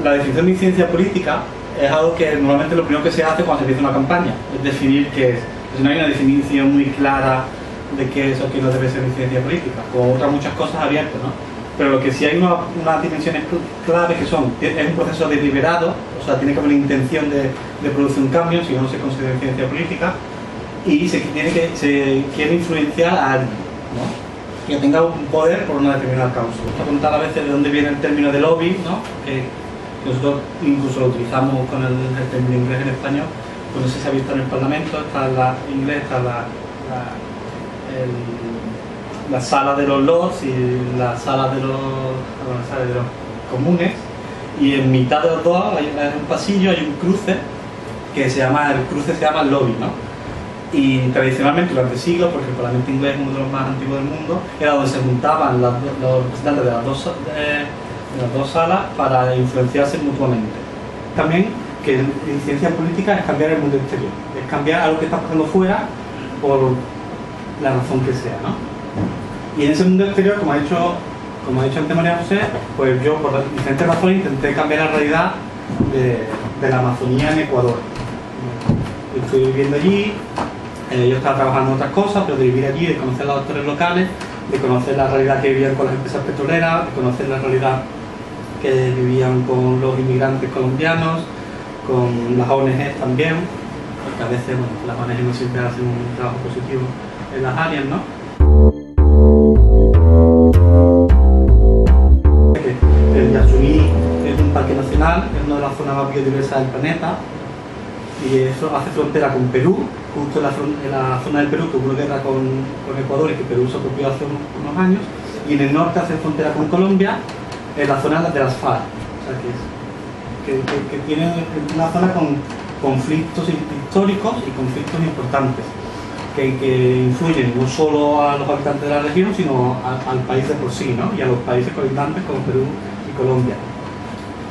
la definición de incidencia política es algo que normalmente lo primero que se hace cuando se empieza una campaña, es definir qué es. Si no hay una definición muy clara de qué es o qué no debe ser incidencia política, o otras muchas cosas abiertas, ¿no? Pero lo que sí hay unas dimensiones claves que son, es un proceso deliberado, o sea, tiene que haber una intención de producir un cambio, si no se considera incidencia política, y se quiere influenciar a alguien, ¿no? Que tenga un poder por una determinada causa. Vamos a contar a veces de dónde viene el término de lobby, ¿no? Que nosotros incluso lo utilizamos con el término inglés en español, pues no sé si se ha visto en el Parlamento, está la inglés, está la sala de los lords y la sala de los comunes, y en mitad de los dos hay un pasillo, hay un cruce que el cruce se llama lobby, ¿no? Y tradicionalmente durante siglos, porque el Parlamento inglés es uno de los más antiguos del mundo, era donde se juntaban los representantes de las dos salas para influenciarse mutuamente. También que la incidencia política es cambiar el mundo exterior, es cambiar algo que está pasando fuera por la razón que sea, ¿no? Y en ese mundo exterior, como ha dicho antes María José, pues yo por diferentes razones intenté cambiar la realidad de la Amazonía en Ecuador. Estoy viviendo allí, yo estaba trabajando en otras cosas, pero de vivir allí, de conocer a los actores locales, de conocer la realidad que vivían con las empresas petroleras, de conocer la realidad que vivían con los inmigrantes colombianos, con las ONGs también, porque a veces las ONGs no siempre hacen un trabajo positivo en las áreas, ¿no? El Yasuní es un parque nacional, es una de las zonas más biodiversas del planeta, y eso hace frontera con Perú, justo en la zona del Perú que hubo guerra con Ecuador y que Perú se apropió hace unos años, y en el norte hace frontera con Colombia, en la zona de las FARC, o sea que tiene una zona con conflictos históricos y conflictos importantes que influyen no solo a los habitantes de la región, sino al país de por sí, ¿no? Y a los países colindantes como Perú y Colombia.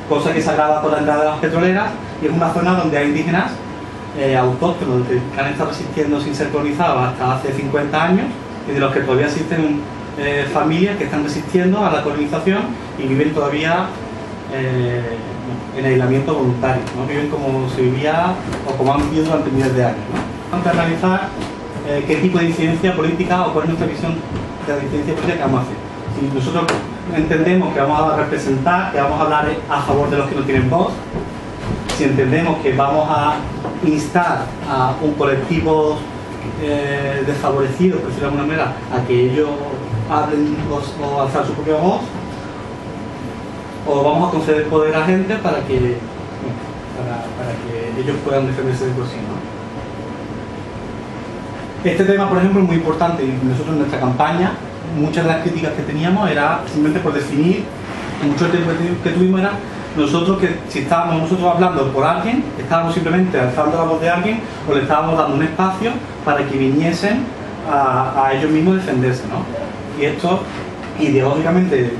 Cosa que se agrava por la entrada de las petroleras, y es una zona donde hay indígenas autóctonos que han estado resistiendo sin ser colonizados hasta hace 50 años, y de los que todavía existen familias que están resistiendo a la colonización y viven todavía en aislamiento voluntario, ¿no? Viven como se vivía o como han vivido durante miles de años, ¿no? Vamos a analizar qué tipo de incidencia política o cuál es nuestra visión de la incidencia política que vamos a hacer. Si nosotros entendemos que vamos a representar, que vamos a hablar a favor de los que no tienen voz, si entendemos que vamos a instar a un colectivo desfavorecido, por decirlo de alguna manera, a que ellos hablen o alzar su propia voz, o vamos a conceder poder a gente para que ellos puedan defenderse de por sí, ¿no? Este tema, por ejemplo, es muy importante, y nosotros en nuestra campaña, muchas de las críticas que teníamos era simplemente por definir, mucho del tiempo que tuvimos era nosotros, que si estábamos nosotros hablando por alguien, estábamos simplemente alzando la voz de alguien, o le estábamos dando un espacio para que viniesen a ellos mismos defenderse, ¿no? Y esto ideológicamente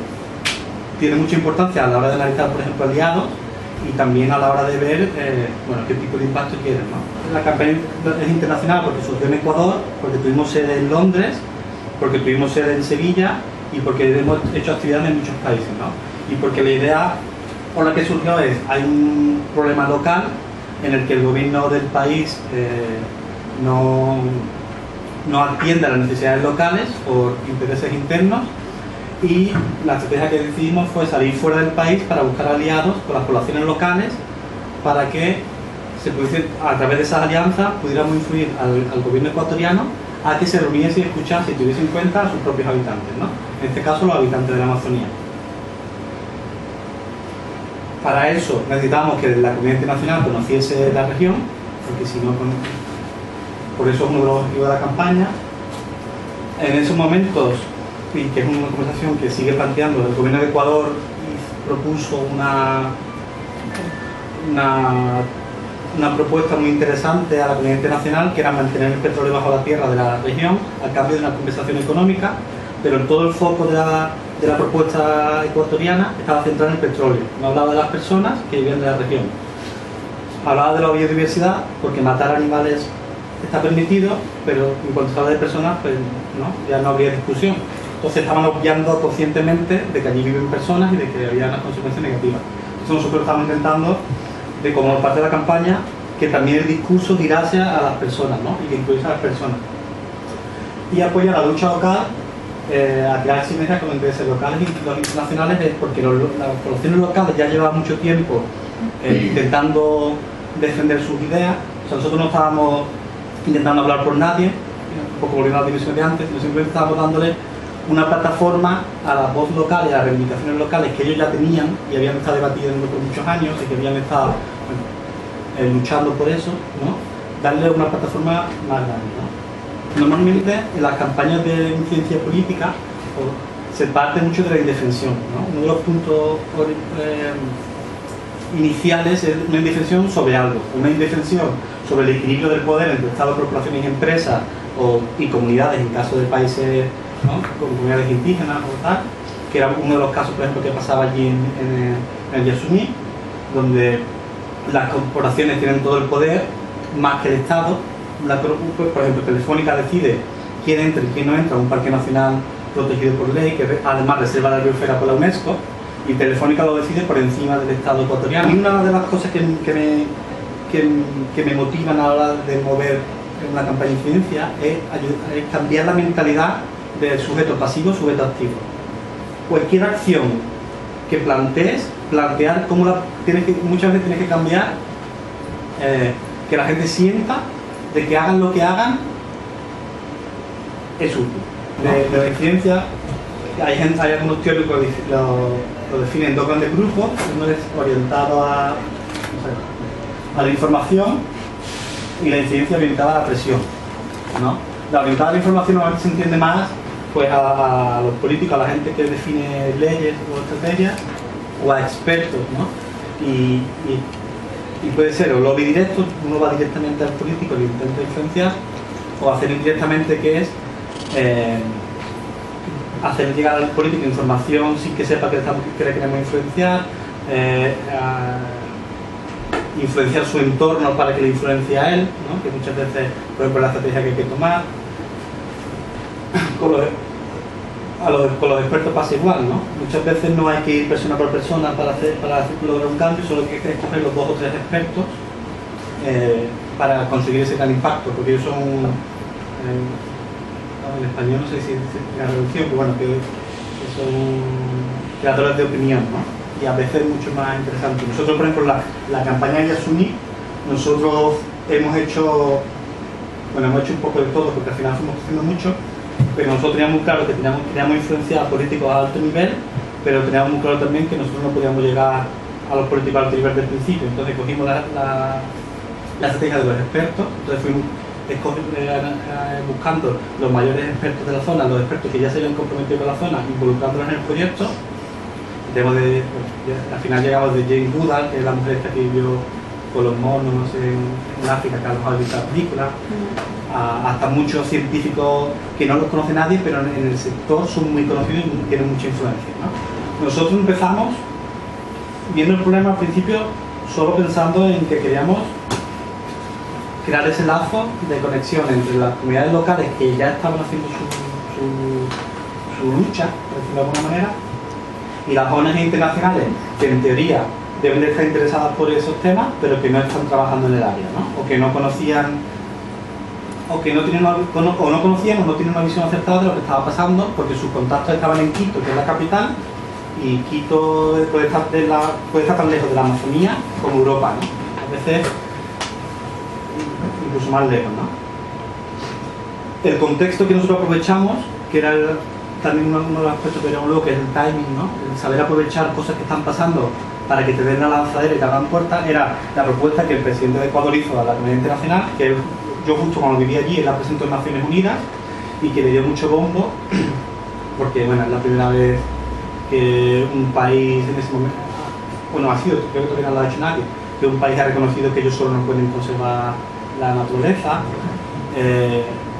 tiene mucha importancia a la hora de analizar, por ejemplo, aliados, y también a la hora de ver bueno, qué tipo de impacto quieren, ¿no? La campaña es internacional porque surgió en Ecuador, porque tuvimos sede en Londres, porque tuvimos sede en Sevilla y porque hemos hecho actividades en muchos países, ¿no? Y porque la idea por la que surgió es, hay un problema local en el que el gobierno del país no atiende a las necesidades locales por intereses internos, y la estrategia que decidimos fue salir fuera del país para buscar aliados con las poblaciones locales para que se pudiese, a través de esas alianzas pudiéramos influir al gobierno ecuatoriano a que se reuniese y escuchase y tuviese en cuenta a sus propios habitantes, ¿no? En este caso los habitantes de la Amazonía. Para eso necesitábamos que la comunidad internacional conociese la región, porque si no, por eso es uno de los objetivos de la campaña. En esos momentos, y que es una conversación que sigue planteando, el gobierno de Ecuador propuso una propuesta muy interesante a la comunidad internacional, que era mantener el petróleo bajo la tierra de la región a cambio de una compensación económica, pero en todo el foco de la propuesta ecuatoriana estaba centrada en el petróleo. No hablaba de las personas que vivían de la región. Hablaba de la biodiversidad, porque matar animales está permitido, pero en cuanto se habla de personas, pues no, ya no habría discusión. Entonces estaban obviando conscientemente de que allí viven personas y de que había unas consecuencias negativas. Entonces nosotros estamos intentando, de como parte de la campaña, que también el discurso girase a las personas, ¿no? Y que incluyese a las personas. Y apoya la lucha local a crear sinergias con intereses locales y los internacionales, es porque las poblaciones locales ya llevan mucho tiempo intentando defender sus ideas. O sea, nosotros no estábamos intentando hablar por nadie, un poco volviendo a la dimensión de antes, sino simplemente estábamos dándole una plataforma a las voces locales, a las reivindicaciones locales que ellos ya tenían y habían estado debatiendo por muchos años y que habían estado luchando por eso, ¿no? Darle una plataforma más grande, ¿no? Normalmente en las campañas de incidencia política se parte mucho de la indefensión, ¿no? Uno de los puntos iniciales es una indefensión sobre algo, una indefensión sobre el equilibrio del poder entre Estado, corporaciones y empresas y comunidades, en caso de países, ¿no? Con comunidades indígenas o tal, que era uno de los casos, por ejemplo, que pasaba allí en el Yasumí, donde las corporaciones tienen todo el poder más que el Estado. Por ejemplo, Telefónica decide quién entra y quién no entra a un parque nacional protegido por ley, que además reserva la biosfera por la UNESCO, y Telefónica lo decide por encima del Estado ecuatoriano. Y una de las cosas que me motivan a la hora de mover una campaña de incidencia es cambiar la mentalidad del sujeto pasivo, sujeto activo. Cualquier acción que plantear cómo muchas veces tienes que cambiar, que la gente sienta de que hagan lo que hagan es útil. De la incidencia, hay algunos teóricos que lo definen en dos grandes grupos. Uno es orientado a la información y la incidencia orientada a la presión, ¿no? La orientada a la información normalmente se entiende más pues a los políticos, a la gente que define leyes o estrategias, o a expertos, ¿no? Y puede ser o lobby directo, uno va directamente al político y intenta influenciar, o hacer indirectamente, que es hacer llegar al político información sin que sepa que le queremos influenciar, influenciar su entorno para que le influencie a él, ¿no? Que muchas veces, por ejemplo, la estrategia que hay que tomar. Con los expertos pasa igual, ¿no? Muchas veces no hay que ir persona por persona para lograr un cambio, solo hay que escoger los 2 o 3 expertos para conseguir ese gran impacto, porque ellos son, en español no sé si la reducción, pero bueno, que son creadores de opinión, ¿no? Y a veces mucho más interesante. Nosotros, por ejemplo, la campaña de Yasuni, nosotros hemos hecho un poco de todo, porque al final fuimos haciendo mucho, pero nosotros teníamos muy claro que queríamos influenciar a políticos a alto nivel, pero teníamos muy claro también que nosotros no podíamos llegar a los políticos a alto nivel del principio. Entonces cogimos la estrategia de los expertos, entonces fuimos buscando los mayores expertos de la zona, los expertos que ya se habían comprometido con la zona, involucrándolos en el proyecto. Al final llegamos de Jane Goodall, que es la mujer esta que vivió con los monos en África, que a lo mejor ha visto la película, hasta muchos científicos que no los conoce nadie, pero en el sector son muy conocidos y tienen mucha influencia, ¿no? Nosotros empezamos viendo el problema al principio solo pensando en que queríamos crear ese lazo de conexión entre las comunidades locales que ya estaban haciendo su lucha, por decirlo de alguna manera, y las ONG internacionales que en teoría deben de estar interesadas por esos temas, pero que no están trabajando en el área, ¿no? O que no conocían, o que no conocían o no tienen una visión acertada de lo que estaba pasando, porque sus contactos estaban en Quito, que es la capital, y Quito puede estar tan lejos de la Amazonía como Europa, ¿no? A veces incluso más lejos, ¿no? El contexto que nosotros aprovechamos, que era también uno de los aspectos que llamamos luego, que es el timing, ¿no? El saber aprovechar cosas que están pasando para que te den la lanzadera y te abran puertas, era la propuesta que el presidente de Ecuador hizo a la comunidad internacional, que yo justo cuando vivía allí, él la presentó en Naciones Unidas y que le dio mucho bombo, porque bueno, es la primera vez que un país en ese momento, bueno, ha sido, creo que todavía no lo ha hecho nadie, que un país ha reconocido que ellos solo no pueden conservar la naturaleza.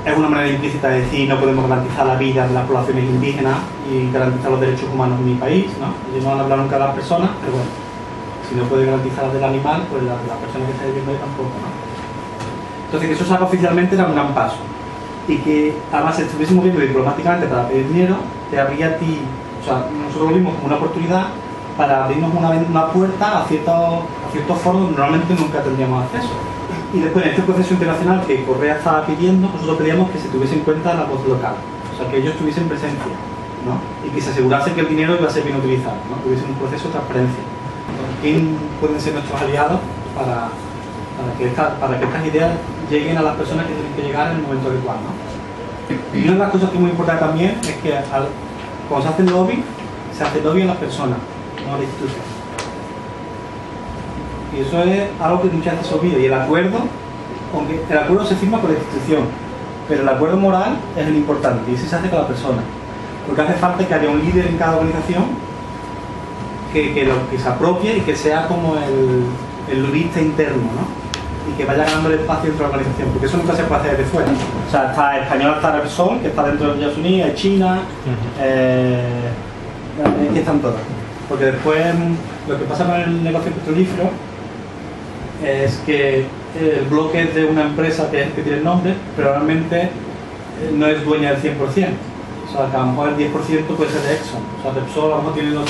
Es una manera implícita de decir no podemos garantizar la vida de las poblaciones indígenas y garantizar los derechos humanos en mi país, ¿no? Ellos no han hablado nunca de las personas, pero bueno, si no puede garantizar las del animal, pues la persona que está viviendo ahí tampoco, ¿no? Entonces que eso se haga oficialmente era un gran paso, y que además se estuviese moviendo diplomáticamente para pedir dinero, te abría a ti, o sea, nosotros lo vimos como una oportunidad para abrirnos una puerta a ciertos foros donde normalmente nunca tendríamos acceso. Y después en este proceso internacional que Correa estaba pidiendo, nosotros pedíamos que se tuviese en cuenta la voz local, o sea, que ellos tuviesen presencia, ¿no? Y que se asegurase que el dinero iba a ser bien utilizado, ¿no? Que hubiese un proceso de transparencia. ¿Quién pueden ser nuestros aliados para que estas ideas lleguen a las personas que tienen que llegar en el momento adecuado, ¿no? Y una de las cosas que es muy importante también es que cuando se hace lobby a las personas, no a la institución. Y eso es algo que muchas veces se olvida. Y el acuerdo, aunque el acuerdo se firma con la institución, pero el acuerdo moral es el importante y ese se hace con la persona. Porque hace falta que haya un líder en cada organización que se apropie y que sea como el lobista interno, ¿no? Y que vaya ganando el espacio dentro de la organización, porque eso nunca se puede hacer desde fuera. O sea, está Español, está Repsol, que está dentro de Estados Unidos, hay China, aquí están todas. Porque después lo que pasa con el negocio petrolífero es que el bloque es de una empresa que es el que tiene el nombre, pero realmente no es dueña del 100%. O sea, que a lo mejor el 10% puede ser de Exxon. O sea, Repsol a lo mejor tiene el 80%,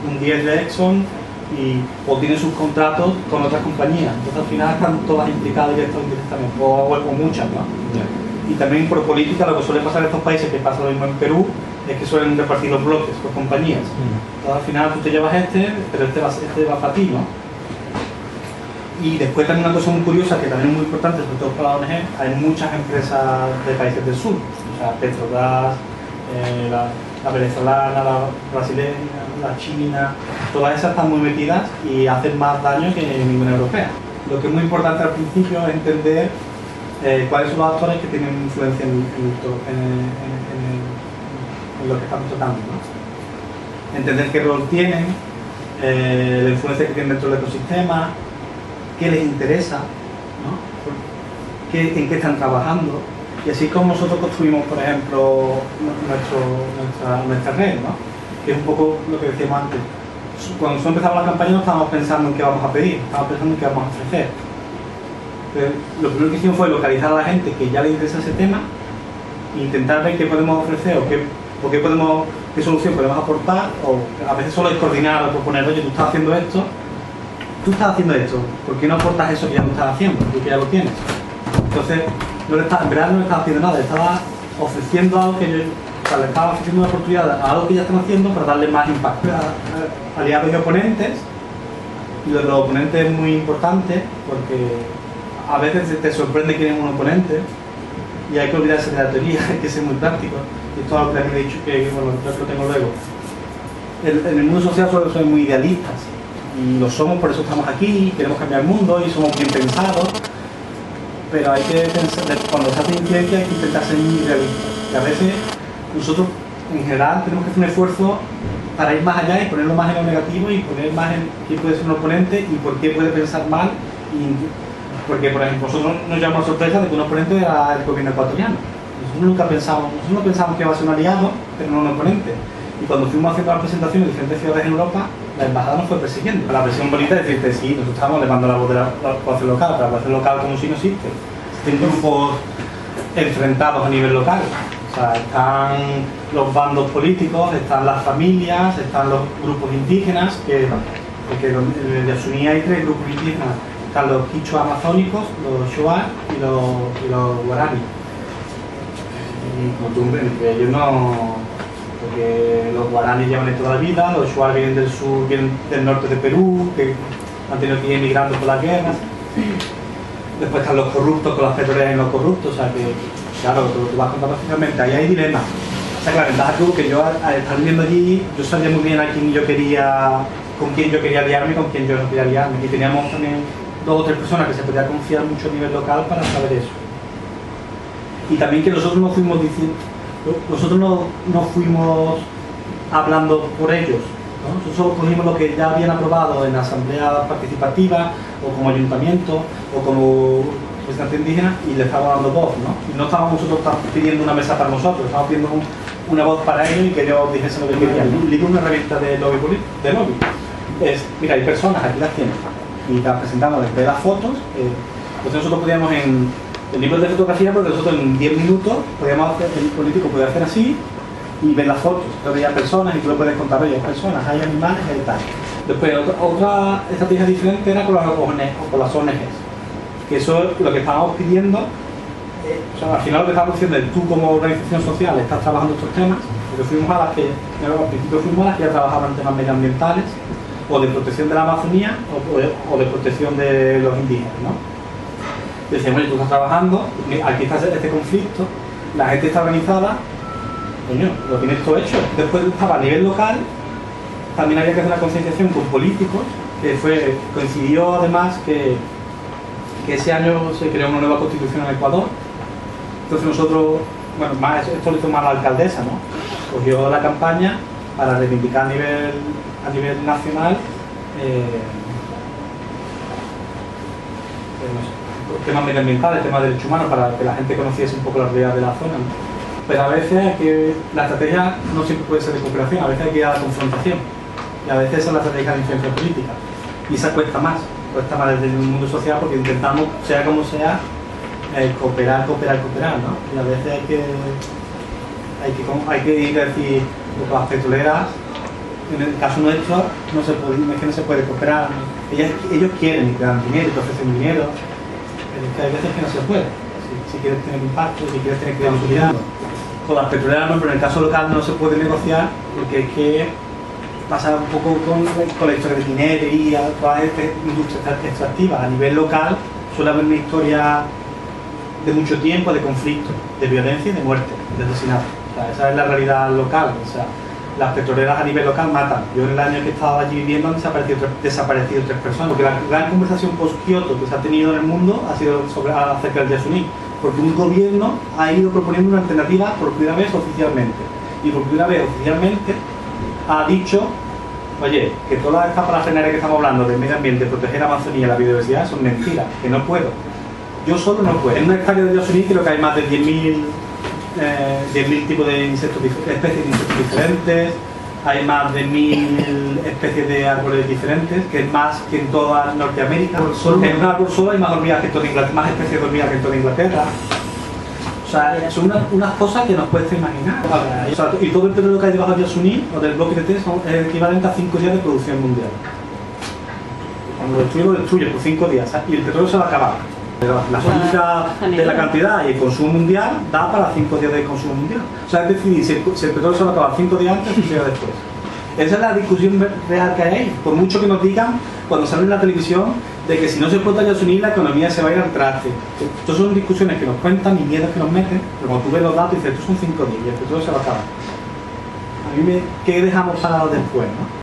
un 10% de Exxon, o tienen sus contratos con otras compañías. Entonces al final están todas implicadas directamente o indirectamente, o muchas, ¿no? Y también por política lo que suele pasar en estos países, que pasa lo mismo en Perú, es que suelen repartir los bloques por compañías. Entonces al final tú te llevas pero este va para ti, ¿no? Y después también una cosa muy curiosa, que también es muy importante, sobre todo para la ONG, hay muchas empresas de países del sur, o sea, Petrobras, la venezolana, la brasileña, la china, todas esas están muy metidas y hacen más daño que ninguna europea. Lo que es muy importante al principio es entender cuáles son los actores que tienen influencia en lo que estamos tratando, ¿no? Entender qué rol tienen, la influencia que tienen dentro del ecosistema, qué les interesa, ¿no? En qué están trabajando. Y así como nosotros construimos, por ejemplo, nuestra red, ¿no? Que es un poco lo que decíamos antes. Cuando nosotros empezamos la campaña no estábamos pensando en qué vamos a pedir, estábamos pensando en qué vamos a ofrecer. Pero lo primero que hicimos fue localizar a la gente que ya le interesa ese tema e intentar ver qué podemos ofrecer o qué solución podemos aportar, o a veces solo es coordinar o proponer, oye, tú estás haciendo esto, ¿por qué no aportas eso que ya tú estás haciendo, tú que ya lo tienes? Entonces, en verdad no le estaba haciendo nada, le estaba ofreciendo algo le estaba ofreciendo una oportunidad a algo que ya están haciendo para darle más impacto. Aliados y oponentes, y lo de los oponentes es muy importante porque a veces te sorprende quién es un oponente y hay que olvidarse de la teoría, hay que ser muy práctico. Y esto es algo que he dicho que, bueno, creo que lo tengo luego. En el mundo social somos muy idealistas y lo somos, por eso estamos aquí, queremos cambiar el mundo y somos bien pensados. Pero hay que pensar, cuando se hace incidencia hay que intentar ser muy realistas. Y a veces nosotros en general tenemos que hacer un esfuerzo para ir más allá y ponerlo más en lo negativo y poner más en quién puede ser un oponente y por qué puede pensar mal. Porque, por ejemplo, nosotros nos llamamos sorpresa de que un oponente era el gobierno ecuatoriano. Nosotros no pensamos que iba a ser un aliado, pero no un oponente. Y cuando fuimos haciendo la presentación en diferentes ciudades en Europa, la embajada nos fue persiguiendo. La versión bonita es decirte, sí, nosotros estamos levando la voz de la población local, pero la población local como si no existe. Existen grupos enfrentados a nivel local. O sea, están los bandos políticos, están las familias, están los grupos indígenas, porque en Yasuní hay 3 grupos indígenas. Están los quichua amazónicos, los shuar y los guaraní. Y costumbre entre ellos no... Porque los guaraní llevan ahí toda la vida, los shuar vienen del sur, vienen del norte de Perú, que han tenido que ir emigrando por las guerras. Después están los corruptos con las petroleras y los corruptos, o sea que, claro, tú vas contando especialmente, ahí hay dilemas. O sea que la ventaja que hubo que yo al estar viviendo allí, yo sabía muy bien con quién yo quería aliarme y con quién yo no quería aliarme. Y teníamos también 2 o 3 personas que se podía confiar mucho a nivel local para saber eso. Y también que nosotros no fuimos diciendo, nosotros no fuimos hablando por ellos, ¿no? Nosotros solo cogimos lo que ya habían aprobado en asamblea participativa o como ayuntamiento o como representante indígena y le estábamos dando voz, ¿no? Y no estábamos nosotros pidiendo una mesa para nosotros, estábamos pidiendo una voz para ellos y que ellos dijesen lo que querían. Leí una revista de lobby. Mira, hay personas, aquí las tienes, y las presentamos desde las fotos. Entonces nosotros podíamos en libros de fotografía, porque nosotros en 10 minutos podíamos hacer, el político podía hacer así y ves las fotos, tú veías personas y tú le puedes contar, oye, hay personas, hay animales, hay tal. Después, otra estrategia diferente era con las ONGs, que eso es lo que estábamos pidiendo. O sea, al final lo que estábamos diciendo es, tú como organización social estás trabajando estos temas, porque fuimos a las que, al principio fuimos a las que ya trabajaban en temas medioambientales, o de protección de la Amazonía, o de protección de los indígenas, ¿no? Decíamos, oye, tú estás trabajando, aquí está este conflicto, la gente está organizada, coño, lo tienes todo hecho. Después estaba a nivel local, también había que hacer una concienciación con políticos, que coincidió además que ese año se creó una nueva constitución en Ecuador. Entonces nosotros, bueno, esto lo hizo más la alcaldesa, ¿no? Cogió la campaña para reivindicar a nivel nacional temas medioambientales, temas de derechos humanos, para que la gente conociese un poco la realidad de la zona, ¿no? Pero a veces la estrategia no siempre puede ser de cooperación, a veces hay que ir a la confrontación, y a veces esa es la estrategia de influencia política, y esa cuesta más desde el mundo social, porque intentamos, sea como sea, cooperar, ¿no? Y a veces hay que ir a decir, pues las petroleras, en el caso nuestro, es que no se puede cooperar, ¿no? Ellos quieren y te dan dinero, y te ofrecen dinero, pero es que hay veces que no se puede. Si quieres tener impacto, si quieres tener credibilidad. Con las petroleras no, pero en el caso local no se puede negociar, porque es que pasa un poco con la historia de minería y toda esta industria extractiva. A nivel local suele haber una historia de mucho tiempo de conflicto, de violencia y de muerte, de asesinato. O sea, esa es la realidad local. O sea, las petroleras a nivel local matan. Yo en el año que he estado allí viviendo han desaparecido 3 personas. Porque la gran conversación post-Kioto que se ha tenido en el mundo ha sido acerca del Yasuní. Porque un gobierno ha ido proponiendo una alternativa por primera vez oficialmente. Y por primera vez oficialmente ha dicho, oye, que toda esta parafernalia que estamos hablando del medio ambiente, proteger la Amazonía y la biodiversidad son mentiras, que no puedo. Yo solo no puedo. En una hectárea de Yasuní creo que hay más de 10.000 tipos de especies de insectos diferentes, hay más de 1.000 especies de árboles diferentes, que es más que en toda Norteamérica. En un árbol solo hay más hormigas que en toda Inglaterra, más especies de hormigas que en toda Inglaterra. O sea, son unas cosas que nos cuesta imaginar. O sea, y todo el petróleo que hay debajo de Yasuní, o del bloque de T, es equivalente a 5 días de producción mundial. Cuando lo destruye por 5 días, y el petróleo se va a acabar. La política de la cantidad y el consumo mundial da para 5 días de consumo mundial. O sea, es decidir si el petróleo se va a acabar 5 días antes o 5 días después. Esa es la discusión real que hay ahí. Por mucho que nos digan, cuando sale en la televisión, de que si no se explota Yasuní, la economía se va a ir al traste. Estas son discusiones que nos cuentan y miedos que nos meten, pero cuando tú ves los datos y dices, estos son 5 días y el petróleo se va a acabar. A mí ¿qué dejamos para después, no?